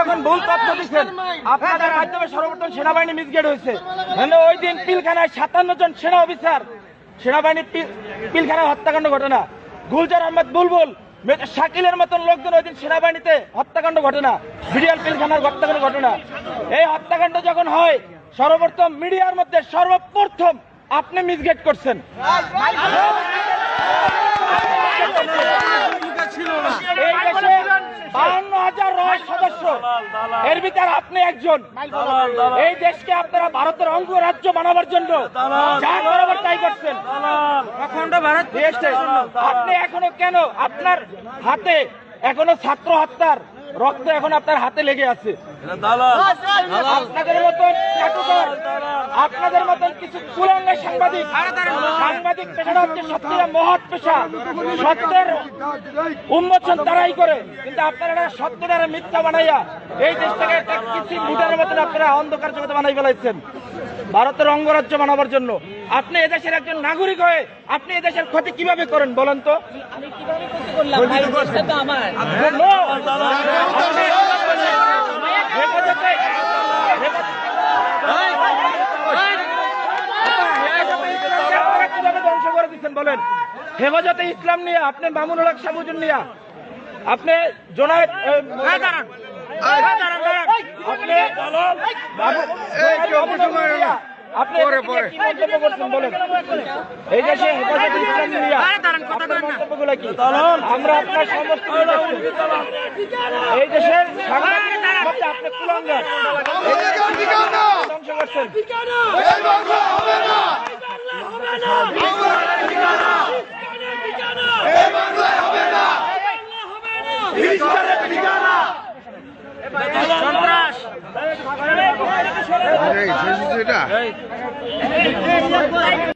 যখন ভুল তথ্য দিচ্ছেন আপনাদের মাধ্যমে সর্বপ্রথম সেনাবাহিনী মিসগাইড হয়েছে। ওই দিন পিলখানায় 57 জন সেনা অফিসার সেনাবাহিনী পিলখানায় হত্যাকাণ্ড ঘটনা, গুলজার আহমেদ বুলবুল শাকিলের মতন লোকজন ওই দিন সেনাবাহিনীতে হত্যাকাণ্ড ঘটনা, বিডিআর পিলখানার হত্যাকাণ্ড ঘটনা। এই হত্যাকাণ্ড যখন হয় সর্বপ্রথম মিডিয়ার মধ্যে সর্বপ্রথম আপনি মিসগাইড করছেন। এই দেশে 52,000 রয় সদস্য, এর ভিতরে আপনি একজন। এই দেশকে আপনারা ভারতের অঙ্গরাজ্য বানাবার জন্য যা বরাবর তাই করছেন। আপনি এখনো কেন আপনার হাতে এখনো ছাত্র হত্যার রক্ত এখন আপনার হাতে লেগে আছে? আপনাদের মতন আপনাদের মতন কিছু কুলাঙ্গা সাংবাদিক পেশাটা হচ্ছে সত্যিটা মহৎ পেশা, সত্যের উন্মোচন তারাই করে, কিন্তু আপনারা সত্যটারে মিথ্যা বানাইয়া এই দেশটাকে একটা কিছু মুটার মতন আপনারা অন্ধকার জগতে বানাই ফেলাইছেন ভারতের অঙ্গরাজ্য বানাবার জন্য। আপনি এদেশের একজন নাগরিক হয়ে আপনি এদেশের ক্ষতি কিভাবে করেন বলেন তো? ধ্বংস করে দিচ্ছেন বলেন? হেফাজতে ইসলাম নিয়ে আপনি মামুনুল হক সাবুজুর নিয়ে আপনি জোনায়েদ আপনি কি মন্তব্য করছেন বলেন? এই দেশে হেফাজতে ইসলাম নিয়ে মন্তব্যগুলো কি? আমরা আপনার সমস্ত এই দেশের আপনি কুলাঙ্গার ধ্বংস করছেন। সন্ত্রাস